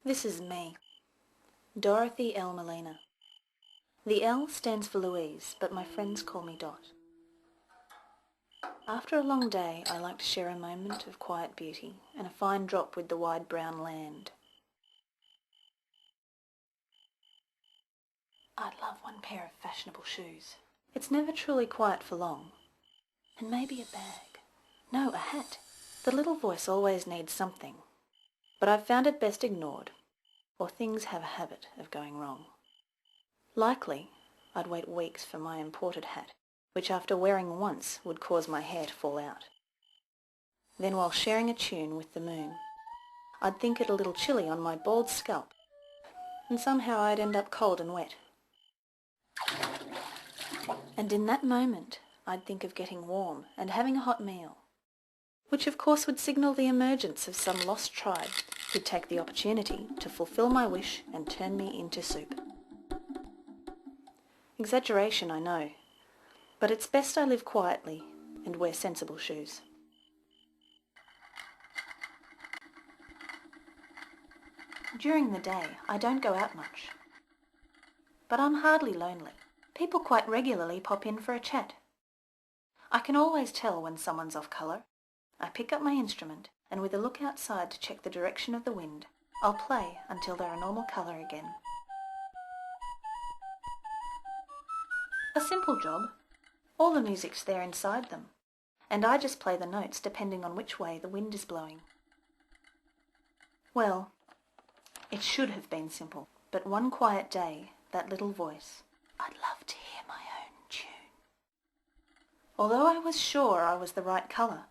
This is me, Dorothy L. Molina. The L stands for Louise, but my friends call me Dot. After a long day, I like to share a moment of quiet beauty and a fine drop with the wide brown land. I'd love one pair of fashionable shoes. It's never truly quiet for long. And maybe a bag. No, a hat. The little voice always needs something. But I've found it best ignored, or things have a habit of going wrong. Likely, I'd wait weeks for my imported hat, which after wearing once would cause my hair to fall out. Then while sharing a tune with the moon, I'd think it a little chilly on my bald scalp, and somehow I'd end up cold and wet. And in that moment, I'd think of getting warm and having a hot meal, which of course would signal the emergence of some lost tribe who'd take the opportunity to fulfill my wish and turn me into soup. Exaggeration, I know, but it's best I live quietly and wear sensible shoes. During the day, I don't go out much, but I'm hardly lonely. People quite regularly pop in for a chat. I can always tell when someone's off colour. I pick up my instrument, and with a look outside to check the direction of the wind, I'll play until they're a normal colour again. A simple job. All the music's there inside them, and I just play the notes depending on which way the wind is blowing. Well, it should have been simple, but one quiet day, that little voice, I'd love to hear my own tune. Although I was sure I was the right colour,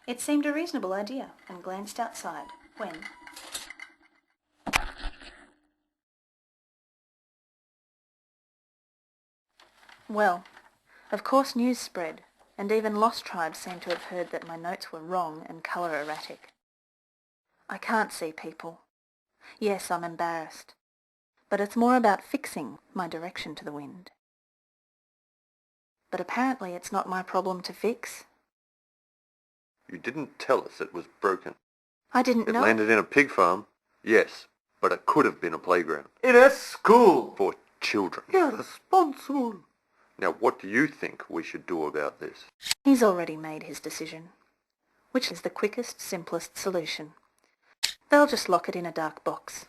it seemed a reasonable idea, and glanced outside when... Well, of course news spread, and even lost tribes seemed to have heard that my notes were wrong and colour erratic. I can't see people. Yes, I'm embarrassed, but it's more about fixing my direction to the wind. But apparently it's not my problem to fix. You didn't tell us it was broken. I didn't know. It landed in a pig farm, yes, but it could have been a playground. In a school. For children. Irresponsible. Now what do you think we should do about this? He's already made his decision, which is the quickest, simplest solution. They'll just lock it in a dark box.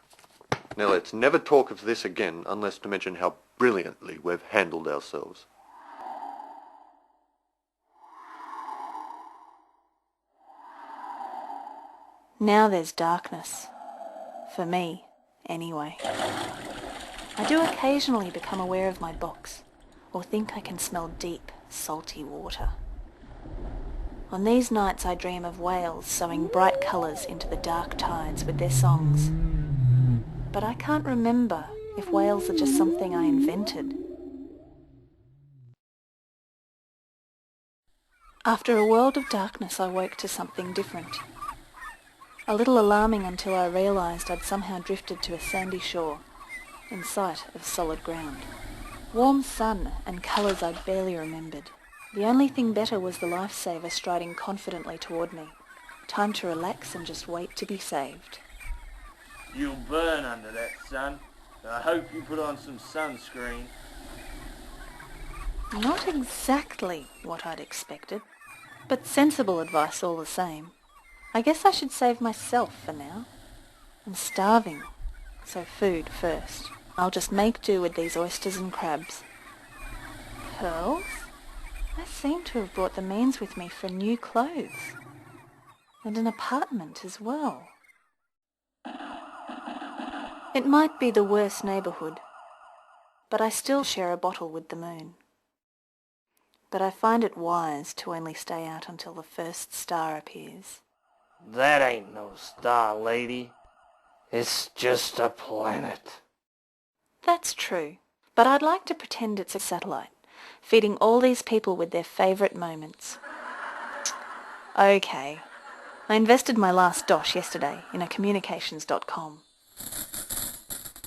Now let's never talk of this again unless to mention how brilliantly we've handled ourselves. Now there's darkness. For me, anyway. I do occasionally become aware of my box, or think I can smell deep, salty water. On these nights I dream of whales sowing bright colours into the dark tides with their songs. But I can't remember if whales are just something I invented. After a world of darkness I woke to something different. A little alarming until I realised I'd somehow drifted to a sandy shore, in sight of solid ground. Warm sun and colours I'd barely remembered. The only thing better was the lifesaver striding confidently toward me. Time to relax and just wait to be saved. You'll burn under that sun. I hope you put on some sunscreen. Not exactly what I'd expected, but sensible advice all the same. I guess I should save myself for now. I'm starving, so food first. I'll just make do with these oysters and crabs. Pearls? I seem to have brought the means with me for new clothes. And an apartment as well. It might be the worst neighbourhood, but I still share a bottle with the moon. But I find it wise to only stay out until the first star appears. That ain't no star, lady. It's just a planet. That's true, but I'd like to pretend it's a satellite, feeding all these people with their favourite moments. Okay, I invested my last dosh yesterday in a communications.com.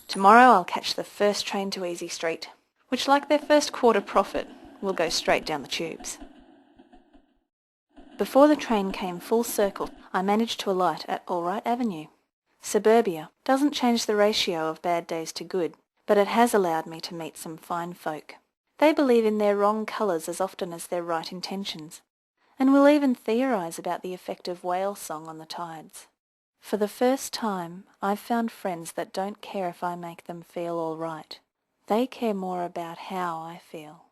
Tomorrow I'll catch the first train to Easy Street, which, like their first quarter profit, will go straight down the tubes. Before the train came full circle, I managed to alight at Allright Avenue. Suburbia doesn't change the ratio of bad days to good, but it has allowed me to meet some fine folk. They believe in their wrong colours as often as their right intentions, and will even theorise about the effect of whale song on the tides. For the first time, I've found friends that don't care if I make them feel all right. They care more about how I feel.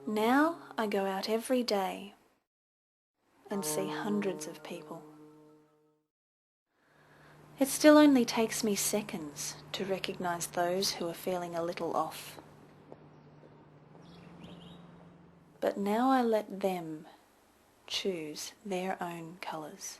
Now I go out every day and see hundreds of people. It still only takes me seconds to recognise those who are feeling a little off. But now I let them choose their own colours.